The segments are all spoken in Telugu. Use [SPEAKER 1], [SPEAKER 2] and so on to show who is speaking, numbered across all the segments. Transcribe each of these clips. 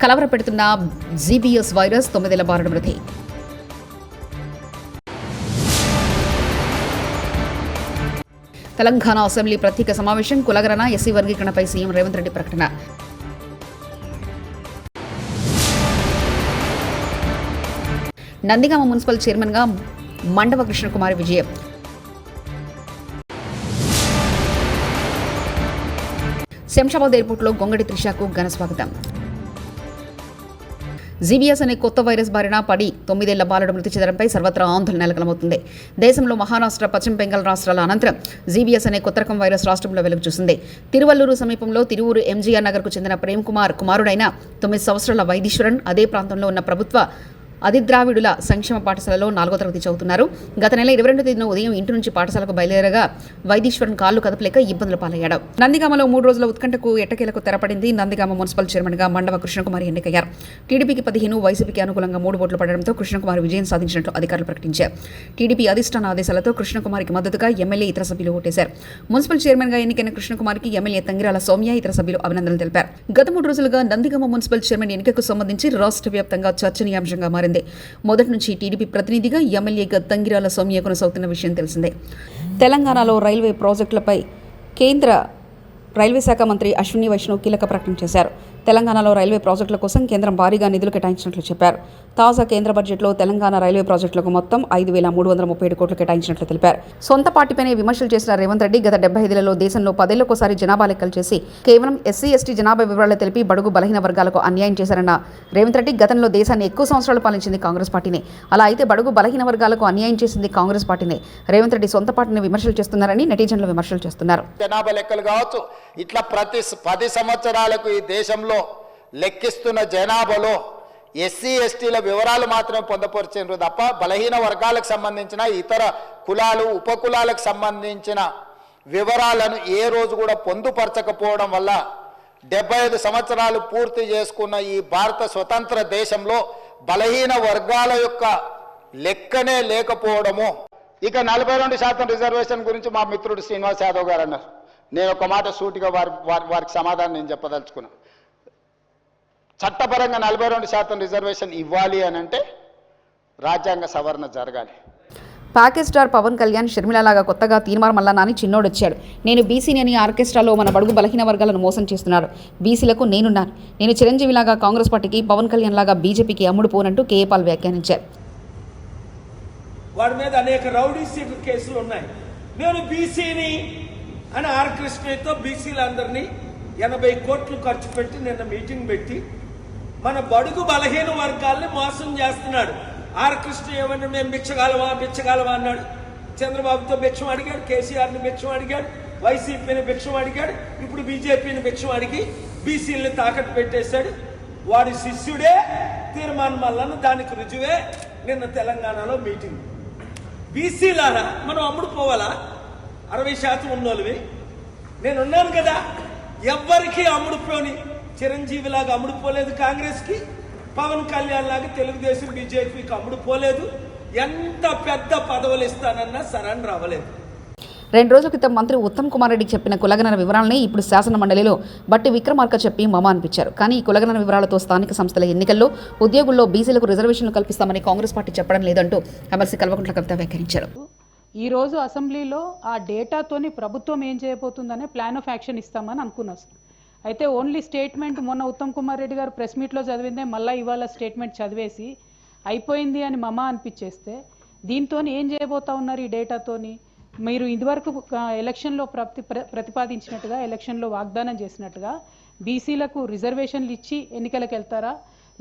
[SPEAKER 1] కలవరపెడుతున్న జీబీఎస్ వైరస్ 9 ఏళ్ల బాలుడు మృతి. తెలంగాణ అసెంబ్లీ ప్రత్యేక సమావేశం. కులగణన, ఎస్సీ వర్గీకరణపై సీఎం రేవంత్ రెడ్డి ప్రకటన. నందిగామ మున్సిపల్ చైర్మన్గా మండవ కృష్ణకుమారి విజయం. శంషాబాద్ ఎయిర్పోర్టులో గొంగడి త్రిషకు ఘన స్వాగతం. జీబీఎస్ అనే కొత్త వైరస్ బారిన పడి 9 ఏళ్ల బాలుడు మృతి చెందడంపై సర్వత్రా ఆందోళన నెలకొల్పుతుంది. దేశంలో మహారాష్ట్ర, పశ్చిమ బెంగాల్ రాష్ట్రాల అనంతరం జీబీఎస్ అనే కొత్త రకం వైరస్ రాష్ట్రంలో వెలుగు చూసింది. తిరువల్లూరు సమీపంలో తిరువూరు ఎంజీఆర్ నగర్కు చెందిన ప్రేమ్ కుమార్ కుమారుడైన 9 సంవత్సరాల వైదీశ్వరన్ అదే ప్రాంతంలో ఉన్న ప్రభుత్వ అధిద్రావిడుల సంక్షేమ పాఠశాలలో 4వ తరగతి చదువుతున్నారు. గత నెల 22వ తేదీన ఉదయం ఇంటి నుంచి పాఠశాలకు బయలుదేరగా వైదీశ్వరన్ కాళ్లు కదపలేక ఇబ్బందులు పాలయ్యాడు. నందిగామలో 3 రోజుల ఉత్కంఠకు ఎట్టకేలకు తెరపడింది. నందిగామ మున్సిపల్ చైర్మన్గా మండవ కృష్ణకుమారి ఎన్నికయ్యారు. టీడీపీకి 15, వైసీపీకి అనుకూలంగా 3 ఓట్లు పడడంతో కృష్ణకుమారి విజయం సాధించినట్లు అధికారులు ప్రకటించారు. టీడీపీ అధిష్టాన ఆదేశాలతో కృష్ణకుమారికి మద్దతుగా ఎమ్మెల్యే, ఇతర సభ్యులు ఓటేశారు. మున్సిపల్ చైర్మన్గా ఎన్నికైన కృష్ణకుమారికి ఎమ్మెల్యే తంగిరాల సౌమ్య, ఇతర సభ్యులు అభినందనలు తెలిపారు. గత 3 రోజులుగా నందిగామ మున్సిపల్ చైర్మన్ ఎన్నికకు సంబంధించి రాష్ట్ర వ్యాప్తంగా చర్చనీయాంశంగా మారింది. మొదటి నుంచి టీడీపీ ప్రతినిధిగా ఎమ్మెల్యేగా తంగిరాల సౌమ్య కొనసాగుతున్న విషయం తెలిసిందే. తెలంగాణలో రైల్వే ప్రాజెక్టులపై కేంద్ర రైల్వే శాఖ మంత్రి అశ్విని వైష్ణవ్ కీలక ప్రకటన చేశారు. తెలంగాణలో రైల్వే ప్రాజెక్టుల కోసం కేంద్రం భారీగా నిధులు కేటాయించినట్లు చెప్పారు. తాజా కేంద్ర బడ్జెట్లో తెలంగాణ రైల్వే ప్రాజెక్టులకు మొత్తం 5,337 కోట్లు కేటాయించినట్లు తెలిపారు. సొంత పార్టీపైనే విమర్శలు చేసిన రేవంత్ రెడ్డి గత 75 ఏళ్లలో దేశంలో 10 ఏళ్లకోసారి జనాభా లెక్కలు చేసి కేవలం ఎస్సీ, ఎస్టీ జనాభా వివరాలు తెలిపి బడుగు బలహీన వర్గాలకు అన్యాయం చేశారన్న రేవంత్ రెడ్డి, గతంలో దేశాన్ని ఎక్కువ సంవత్సరాలు పాలించింది కాంగ్రెస్ పార్టీనే, అలా అయితే బడుగు బలహీన వర్గాలకు అన్యాయం చేసింది కాంగ్రెస్ పార్టీనే. రేవంత్ రెడ్డి సొంత పార్టీని విమర్శలు చేస్తున్నారని నెటిజన్లు విమర్శలు చేస్తున్నారు.
[SPEAKER 2] జనాభా లెక్కలు కావచ్చు, ఇట్లా ప్రతి 10 సంవత్సరాలకు ఈ దేశంలో లెక్కిస్తున్న జనాభాలో ఎస్సీ, ఎస్టీల వివరాలు మాత్రమే పొందపరిచారు తప్ప బలహీన వర్గాలకు సంబంధించిన ఇతర కులాలు, ఉపకులాలకు సంబంధించిన వివరాలను ఏ రోజు కూడా పొందుపరచకపోవడం వల్ల 75 సంవత్సరాలు పూర్తి చేసుకున్న ఈ భారత స్వతంత్ర దేశంలో బలహీన వర్గాల యొక్క లెక్కనే లేకపోవడము. ఇక 42% రిజర్వేషన్ గురించి మా మిత్రుడు శ్రీనివాస్ యాదవ్ గారు అన్నారు. నేను ఒక మాట సూటిగా వారికి సమాధానం నేను చెప్పదలుచుకున్నాను. చట్టపరంగా 42% రిజర్వేషన్ ఇవ్వాలి అని అంటే రాజ్యాంగ సవరణ జరగాలి.
[SPEAKER 1] ప్యాకేజ్ స్టార్ పవన్ కళ్యాణ్ షర్మిలలాగా కొత్తగా తీర్మార్ మల్లనాని చిన్నోడొచ్చాడు. నేను బీసీని అని ఆర్కెస్ట్రాలో మన బడుగు బలహీన వర్గాలను మోసం చేస్తున్నాడు. బీసీలకు నేనున్నాను. నేను చిరంజీవిలాగా కాంగ్రెస్ పార్టీకి, పవన్ కళ్యాణ్ లాగా బీజేపీకి అమ్ముడు పోనంటూ కేఏ పాల్ వ్యాఖ్యానించారు.
[SPEAKER 3] వాడి మీద అనేక రౌడీ సీటర్ కేసులు ఉన్నాయి. నేను బీసీని అని ఆర్కెస్ట్రాతో బీసీలందరినీ 80 కోట్లు ఖర్చు పెట్టి నిన్న మీటింగ్ పెట్టి మన బడుగు బలహీన వర్గాల్ని మోసం చేస్తున్నాడు. ఆర్కెస్ట్రా ఏమన్నా మేము బిచ్చగాలవా అన్నాడు. చంద్రబాబుతో భిక్షం అడిగాడు, కేసీఆర్ని భిక్షం అడిగాడు, వైసీపీని భిక్షం అడిగాడు, ఇప్పుడు బీజేపీని భిక్షం అడిగి బీసీలని తాకట్టు పెట్టేశాడు. వాడి శిష్యుడే తీర్మానం వలన దానికి రుజువే నిన్న తెలంగాణలో మీటింగ్. బీసీలారా మనం అమ్ముడు పోవాలా? 60% ఉన్నోళ్ళవి నేనున్నాను కదా. ఎవ్వరికి అమ్ముడుపోని చిరంజీవిలాగా అమ్ముడుపోలేదు కాంగ్రెస్కి, పవన్ కళ్యాణ్ లాగా తెలుగుదేశం బీజేపీకి అమ్ముడుపోలేదు. ఎంత పెద్ద పదవులు ఇస్తానన్నా సరెండర్ అవ్వలేదు.
[SPEAKER 1] 2 రోజుల క్రితం మంత్రి ఉత్తమ్ కుమార్ రెడ్డి చెప్పిన కులగణన వివరాలని ఇప్పుడు శాసన మండలిలో బట్టి విక్రమార్క చెప్పి మమ అనిపించారు. కానీ ఈ కులగణన వివరాలతో స్థానిక సంస్థల ఎన్నికల్లో ఉద్యోగుల్లో బీసీలకు రిజర్వేషన్లు కల్పిస్తామని కాంగ్రెస్ పార్టీ చెప్పడం లేదంటూ ఎమ్మెల్సీ కల్వకుంట్ల కవిత వ్యాఖ్యానించారు.
[SPEAKER 4] ఈరోజు అసెంబ్లీలో ఆ డేటాతోని ప్రభుత్వం ఏం చేయబోతుందనే ప్లాన్ ఆఫ్ యాక్షన్ ఇస్తామని అనుకున్నాం. అయితే ఓన్లీ స్టేట్మెంట్ మొన్న ఉత్తమ్ కుమార్ రెడ్డి గారు ప్రెస్ మీట్లో చదివిందే మళ్ళీ ఇవాళ స్టేట్మెంట్ చదివేసి అయిపోయింది అని మమ అనిపించేస్తే దీంతో ఏం చేయబోతా ఉన్నారు? ఈ డేటాతోని మీరు ఇదివరకు ఎలక్షన్లో ప్రతిపాదించినట్టుగా, ఎలక్షన్లో వాగ్దానం చేసినట్టుగా బీసీలకు రిజర్వేషన్లు ఇచ్చి ఎన్నికలకు వెళ్తారా,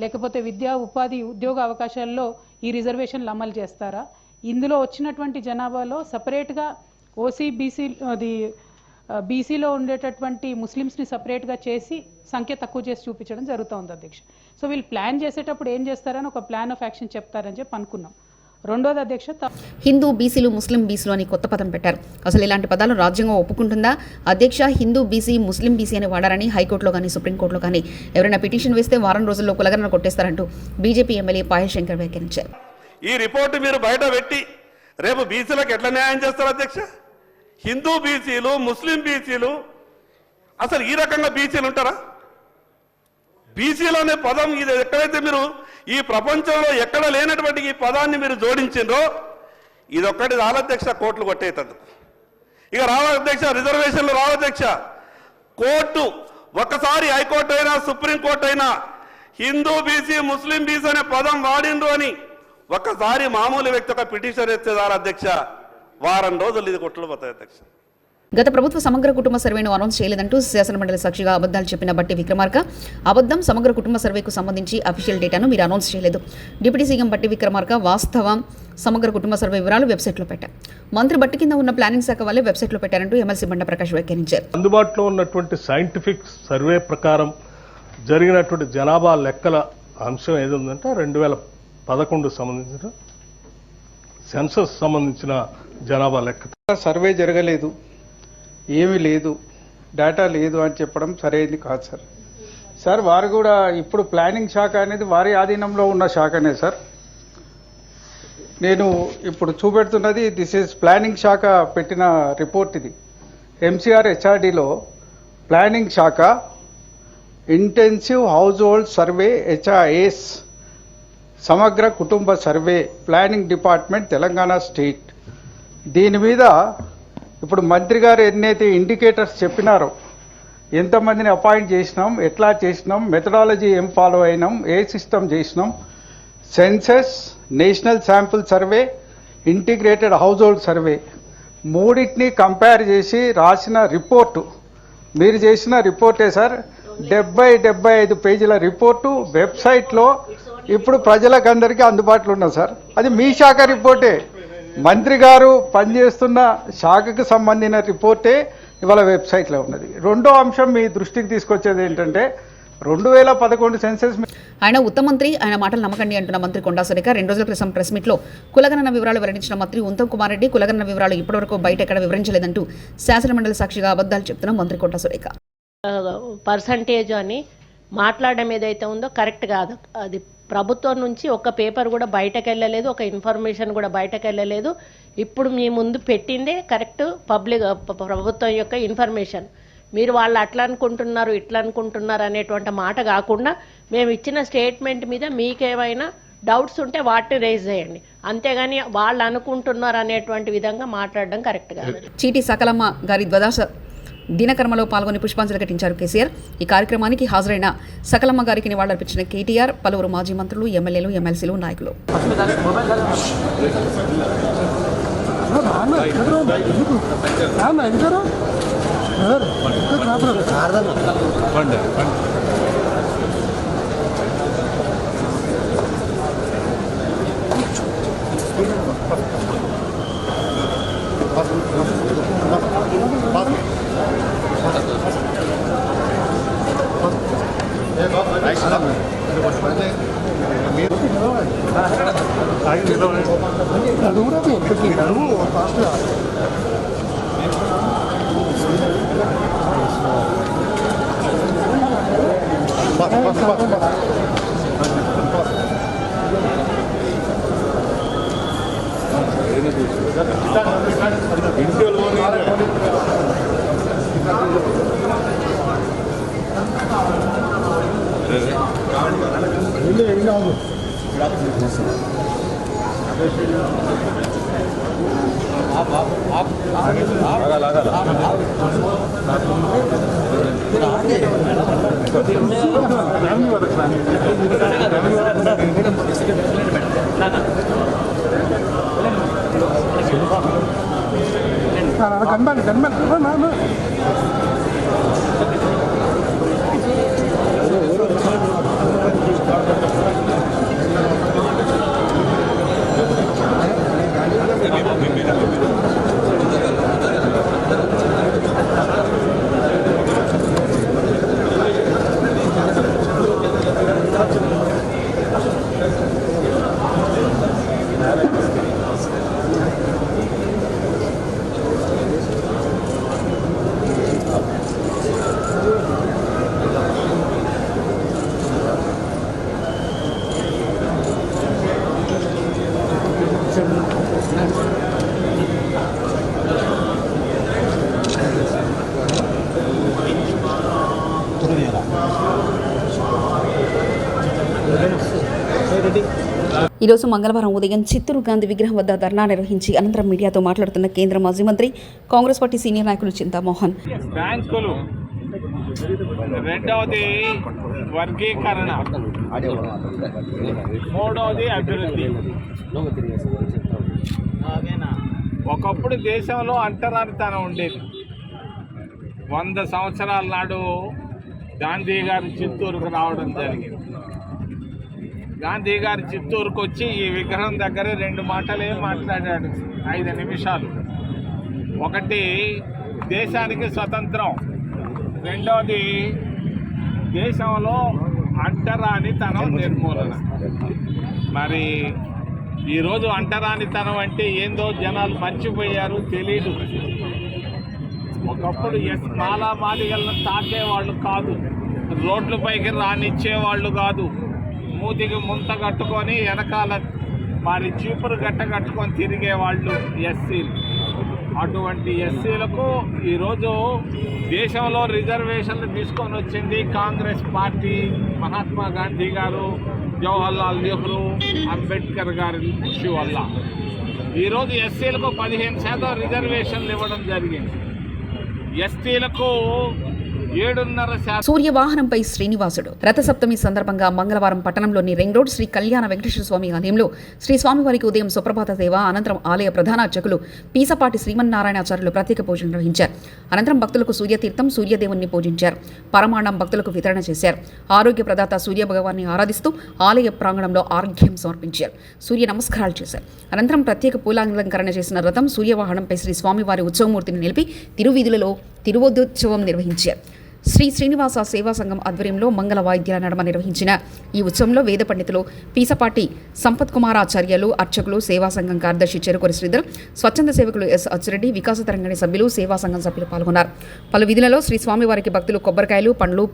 [SPEAKER 4] లేకపోతే విద్యా, ఉపాధి, ఉద్యోగ అవకాశాల్లో ఈ రిజర్వేషన్లు అమలు చేస్తారా? ఇందులో వచ్చినటువంటి జనాభాలో సపరేట్గా ఓసీ, బీసీ, అది బీసీలో ఉండేటటువంటి ముస్లిమ్స్ని సపరేట్గా చేసి సంఖ్య తక్కువ చేసి చూపించడం జరుగుతుంది అధ్యక్ష. సో వీళ్ళు ప్లాన్ చేసేటప్పుడు ఏం చేస్తారని ఒక ప్లాన్ ఆఫ్ యాక్షన్ చెప్తారని చెప్పి అనుకున్నాం. రెండోది అధ్యక్ష,
[SPEAKER 1] హిందూ బీసీలు, ముస్లిం బీసీలు అని కొత్త పదం పెట్టారు. అసలు ఇలాంటి పదాలు రాజ్యాంగం ఒప్పుకుంటుందా? అధ్యక్ష, హిందూ బీసీ, ముస్లిం బీసీ అని వాడారని హైకోర్టులో కానీ సుప్రీంకోర్టులో కానీ ఎవరైనా పిటిషన్ వేస్తే వారం రోజుల్లో కులగణన కొట్టేస్తారంటూ బీజేపీ ఎమ్మెల్యే పాయల్ శంకర్ వ్యాఖ్యానించారు.
[SPEAKER 5] ఈ రిపోర్టు మీరు బయట పెట్టి రేపు బీసీలకు ఎట్లా న్యాయం చేస్తారు అధ్యక్ష? హిందూ బీసీలు, ముస్లిం బీసీలు, అసలు ఈ రకంగా బీసీలు ఉంటారా? బీసీలు అనే పదం ఇది ఎక్కడైతే మీరు ఈ ప్రపంచంలో ఎక్కడ లేనటువంటి ఈ పదాన్ని మీరు జోడించిండ్రో ఇదొక్కటి రావాధ్యక్ష కోర్టులు కొట్టేటందుకు. ఇక రావాధ్యక్ష రిజర్వేషన్లు రావాధ్యక్ష కోర్టు ఒక్కసారి హైకోర్టు అయినా సుప్రీంకోర్టు అయినా హిందూ బీసీ ముస్లిం బీసీ అనే పదం వాడిండ్రు అని ఒక్కసారి మామూలు వ్యక్తి ఒక పిటిషన్ ఎత్తే అధ్యక్ష వారం రోజులు ఇది కొట్లు పోతాయి అధ్యక్ష.
[SPEAKER 1] గత ప్రభుత్వ సమగ్ర కుటుంబ సర్వేను అనౌన్స్ చేయలేదంటూ శాసనమండలి సాక్షిగా అబద్దాలు చెప్పిన బట్టి విక్రమార్క అబద్దం. సమగ్ర కుటుంబ సర్వేకు సంబంధించి అఫీషియల్ డేటాను మీరు అనౌన్స్ చేయలేదు. డిప్యూటీ సీఎం బట్టి విక్రమార్క వాస్తవం సమగ్ర కుటుంబ సర్వే వివరాలు వెబ్సైట్లో పెట్టారు. మంత్రి బట్టి కింద ఉన్న ప్లానింగ్ శాఖ వల్లే వెబ్సైట్లో పెట్టారంటూ ఎమ్మెల్సీ బండ ప్రకాష్ వ్యాఖ్యానించారు.
[SPEAKER 6] అందుబాటులో ఉన్నటువంటి సైంటిఫిక్ సర్వే ప్రకారం జరిగినటువంటి జనాభా లెక్కల అంశం ఏదంటే 2011 సంబంధించిన సెన్సస్ సంబంధించిన జనాభా లెక్క
[SPEAKER 7] సర్వే జరగలేదు, ఏమీ లేదు, డేటా లేదు అని చెప్పడం సరైనది కాదు సార్. సార్ వారు కూడా ఇప్పుడు ప్లానింగ్ శాఖ అనేది వారి ఆధీనంలో ఉన్న శాఖనే సార్. నేను ఇప్పుడు చూపెడుతున్నది దిస్ ఈజ్ ప్లానింగ్ శాఖ పెట్టిన రిపోర్ట్. ఇది ఎంసీఆర్ హెచ్ఆర్డీలో ప్లానింగ్ శాఖ intensive house hold survey HIS సమగ్ర కుటుంబ survey planning department Telangana state. దీని మీద ఇప్పుడు మంత్రి గారు ఎన్నైతే ఇండికేటర్స్ చెప్పినారో, ఎంతమందిని అపాయింట్ చేసినాం, ఎట్లా చేసినాం, మెథడాలజీ ఏం ఫాలో అయినాం, ఏ సిస్టమ్ చేసినాం, census, national sample survey, integrated house hold survey మూడింటిని కంపేర్ చేసి రాసిన రిపోర్టు మీరు చేసిన రిపోర్టే సార్. 75 పేజీల రిపోర్టు వెబ్సైట్లో ఇప్పుడు ప్రజలకందరికీ అందుబాటులో ఉన్నది సార్. అది మీ శాఖ రిపోర్టే, మంత్రి గారు పనిచేస్తున్న శాఖకు సంబంధించిన రిపోర్టే ఇవాళ వెబ్సైట్లో ఉన్నది. రెండో అంశం మీ దృష్టికి తీసుకొచ్చేది ఏంటంటే 2011 సెన్సెస్.
[SPEAKER 1] ఆయన ఉత్తమ మంత్రి, ఆయన మాటలు నమ్మకండి అంటున్న మంత్రి కొండా సురేఖ 2 రోజుల క్రితం ప్రెస్ మీట్లో కులగణన వివరాలు వెల్లడించిన మంత్రి ఉత్తమ్ కుమార్ రెడ్డి కులగణన వివరాలు ఇప్పటివరకు బయట ఎక్కడ వివరించలేదంటూ శాసనమండలి సాక్షిగా అబద్దాలు చెప్తున్న మంత్రి కొండా సురేఖ.
[SPEAKER 8] పర్సంటేజ్ అని మాట్లాడడం ఏదైతే ఉందో కరెక్ట్ కాదు. అది ప్రభుత్వం నుంచి ఒక పేపర్ కూడా బయటకు వెళ్ళలేదు, ఒక ఇన్ఫర్మేషన్ కూడా బయటకు వెళ్ళలేదు. ఇప్పుడు మీ ముందు పెట్టిందే కరెక్ట్ పబ్లిక్ ప్రభుత్వం యొక్క ఇన్ఫర్మేషన్. మీరు వాళ్ళు అట్లా అనుకుంటున్నారు ఇట్లా అనుకుంటున్నారు అనేటువంటి మాట కాకుండా మేము ఇచ్చిన స్టేట్మెంట్ మీద మీకేమైనా డౌట్స్ ఉంటే వాటిని రేజ్ చేయండి, అంతేగాని వాళ్ళు అనుకుంటున్నారు అనేటువంటి విధంగా మాట్లాడడం కరెక్ట్ కాదు.
[SPEAKER 1] చీటి సకలమ్మ గారి ద్వాదశ దినకర్మలో పాల్గొని పుష్పాంజలి ఘటించారు కేసీఆర్. ఈ కార్యక్రమానికి హాజరైన సకలమ్మ గారికి నివాళులర్పించిన కేటీఆర్, పలువురు మాజీ మంత్రులు, ఎమ్మెల్యేలు, ఎమ్మెల్సీలు, నాయకులు. ఈరోజు మంగళవారం ఉదయం చిత్తూరు గాంధీ విగ్రహం వద్ద ధర్నా నిర్వహించి అనంతరం మీడియాతో మాట్లాడుతున్న కేంద్ర మాజీ మంత్రి కాంగ్రెస్ పార్టీ సీనియర్ నాయకులు చింతామోహన్.
[SPEAKER 9] బ్యాంకులు, రెండవది వర్గీకరణ, మూడవది అభివృద్ధి. ఒకప్పుడు దేశంలో అంటరానితనం ఉండేది. 100 సంవత్సరాల నాడు గాంధీ గారు చిత్తూరుకు రావడం జరిగింది. గాంధీ గారు చిత్తూరుకు వచ్చి ఈ విగ్రహం దగ్గర 2 మాటలే మాట్లాడాడు, 5 నిమిషాలు. ఒకటి దేశానికి స్వతంత్రం, రెండవది దేశంలో అంటరానితనం నిర్మూలన. మరి ఈరోజు అంటరానితనం అంటే ఏందో జనాలు మర్చిపోయారు, తెలీదు. ఒకప్పుడు మాలామాదిగలను తాకేవాళ్ళు కాదు, రోడ్లపైకి రానిచ్చేవాళ్ళు కాదు, మూతికి ముంత కట్టుకొని వెనకాల మరి చీపురు గట్ట కట్టుకొని తిరిగేవాళ్ళు ఎస్సీలు. అటువంటి ఎస్సీలకు ఈరోజు దేశంలో రిజర్వేషన్లు తీసుకొని వచ్చింది కాంగ్రెస్ పార్టీ, మహాత్మా గాంధీ గారు, జవహర్లాల్ నెహ్రూ, అంబేద్కర్ గారి కృషి వల్ల. ఈరోజు ఎస్సీలకు 15% రిజర్వేషన్లు ఇవ్వడం జరిగింది. ఎస్టీలకు 7.5%.
[SPEAKER 1] సూర్యవాహనంపై శ్రీనివాసుడు రథసప్తమి సందర్భంగా మంగళవారం పట్టణంలోని రింగ్ రోడ్ శ్రీ కళ్యాణ వెంకటేశ్వర స్వామి ఆలయంలో శ్రీ స్వామివారికి ఉదయం సుప్రభాత సేవ, అనంతరం ఆలయ ప్రధాన అర్చకులు పీసపాటి శ్రీమన్నారాయణాచార్యులు ప్రత్యేక పూజలు నిర్వహించారు. అనంతరం భక్తులకు సూర్యతీర్థం, సూర్యదేవుణ్ణి పూజించారు. పరమాణం భక్తులకు వితరణ చేశారు. ఆరోగ్య ప్రదాత సూర్య భగవాన్ని ఆరాధిస్తూ ఆలయ ప్రాంగణంలో ఆర్ఘ్యం సమర్పించారు. సూర్య నమస్కారాలు చేశారు. అనంతరం ప్రత్యేక పూలాలంకరణ చేసిన రథం సూర్యవాహనంపై శ్రీ స్వామివారి ఉత్సవమూర్తిని నిలిపి తిరువీధులలో తిరువోద్యోత్సవం నిర్వహించారు. శ్రీ శ్రీనివాస సేవా సంఘం ఆధ్వర్యంలో మంగళ వాయిద్యాల నడమ నిర్వహించిన ఈ ఉత్సవంలో వేద పండితులు పీసపాటి సంపత్ కుమారాచార్యులు, అర్చకులు, సేవా సంఘం కార్యదర్శి చెరుకూరి శ్రీధర్, స్వచ్ఛంద సేవకులు ఎస్ అచ్చిరెడ్డి, వికాస తరంగిణి సభ్యులు, సేవా సంఘం సభ్యులు పాల్గొన్నారు. పలు విధులలో శ్రీ స్వామివారికి భక్తులు కొబ్బరికాయలు, పండ్లు,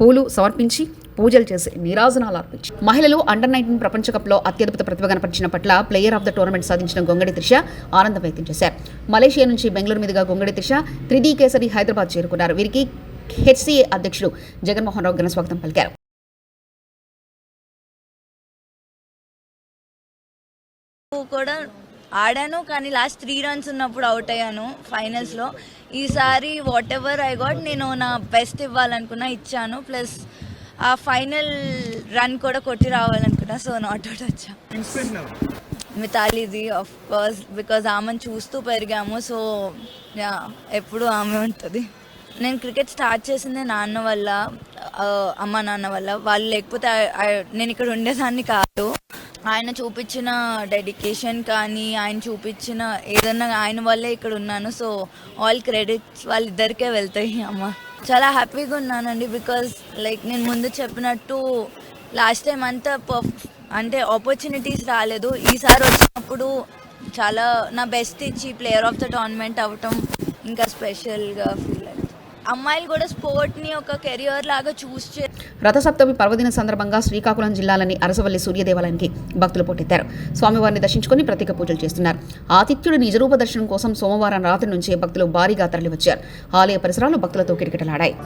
[SPEAKER 1] పూలు సమర్పించి పూజలు చేసి నీరాజనాలు అర్పించారు. మహిళలు అండర్-19 ప్రపంచ కప్లో అత్యద్భుత ప్రతిభ కనపరిచిన పట్ల ప్లేయర్ ఆఫ్ ద టోర్నమెంట్ సాధించిన గొంగడి త్రిష ఆనందం వ్యక్తం చేశారు. మలేషియా నుంచి బెంగళూరు మీదుగా గొంగడి త్రిష 3D కేసరి హైదరాబాద్ చేరుకున్నారు. వీరికి హెచ్సిఏ అధ్యక్షుడు జగన్మోహన్ రావు ఘన స్వాగతం పలికారు.
[SPEAKER 10] కూడా ఆడాను, కానీ లాస్ట్ 3 runs ఉన్నప్పుడు అవుట్ అయ్యాను ఫైనల్స్లో. ఈసారి వాట్ ఎవర్ ఐ గాట్, నేను నా బెస్ట్ ఇవ్వాలనుకున్నా, ఇచ్చాను. ప్లస్ ఆ ఫైనల్ రన్ కూడా కొట్టి రావాలనుకున్నా, సో నాట్ అవుట్ వచ్చా. మితాలీది ఆఫ్ కోర్స్, బికాజ్ ఆమెను చూస్తూ పెరిగాము, సో యా ఎప్పుడు ఆమె ఉంటుంది. నేను క్రికెట్ స్టార్ట్ చేసిందే నాన్న వల్ల, అమ్మ నాన్న వల్ల. వాళ్ళు లేకపోతే నేను ఇక్కడ ఉండేదాన్ని కాదు. ఆయన చూపించిన డెడికేషన్ కానీ, ఆయన చూపించిన ఏదన్నా ఆయన వల్లే ఇక్కడ ఉన్నాను. సో ఆల్ క్రెడిట్స్ వాళ్ళిద్దరికే వెళ్తాయి. అమ్మ చాలా హ్యాపీగా ఉన్నానండి, బికాజ్ లైక్ నేను ముందు చెప్పినట్టు లాస్ట్ టైం అంతా అంటే ఆపర్చునిటీస్ రాలేదు. ఈసారి వచ్చినప్పుడు చాలా నా బెస్ట్ ఇచ్చి ప్లేయర్ ఆఫ్ ద టోర్నమెంట్ అవ్వటం ఇంకా స్పెషల్గా ఫీల్ అయ్యింది. అమ్మాయిలు కూడా స్పోర్ట్ని ఒక కెరియర్ లాగా చూస్ చే.
[SPEAKER 1] రథసప్తమి పర్వదిన సందర్భంగా శ్రీకాకుళం జిల్లాలోని అరసవల్లి సూర్య దేవాలయానికి భక్తులు పోటెత్తారు. స్వామివారిని దర్శించుకుని ప్రత్యేక పూజలు చేస్తున్నారు. ఆతిథ్యుడి నిజరూప దర్శనం కోసం సోమవారం రాత్రి నుంచే భక్తులు భారీగా తరలివచ్చారు. ఆలయ పరిసరాలు భక్తులతో కిటకిటలాడాయి.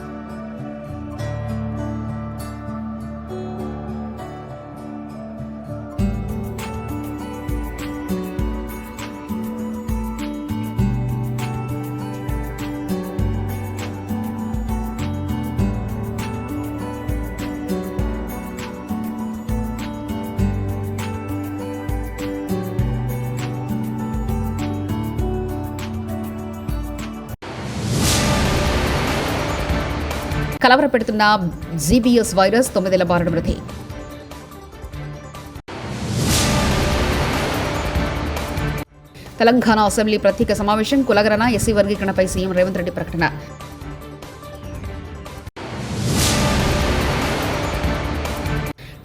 [SPEAKER 1] కలవరపెడుతున్న జీబీఎస్ వైరస్ 9 ఏళ్ల బాలుడు మృతి. తెలంగాణ అసెంబ్లీ ప్రత్యేక సమావేశం, కులగణన, ఎస్సీ వర్గీకరణపై సీఎం రేవంత్ రెడ్డి ప్రకటన.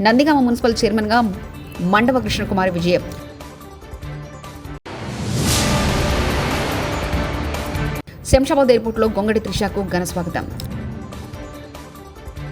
[SPEAKER 1] నందిగామ మున్సిపల్ చైర్మన్గా మండవ కృష్ణకుమారి విజయం. శంషాబాద్ ఎయిర్పోర్టులో గొంగడి త్రిషకు ఘన స్వాగతం.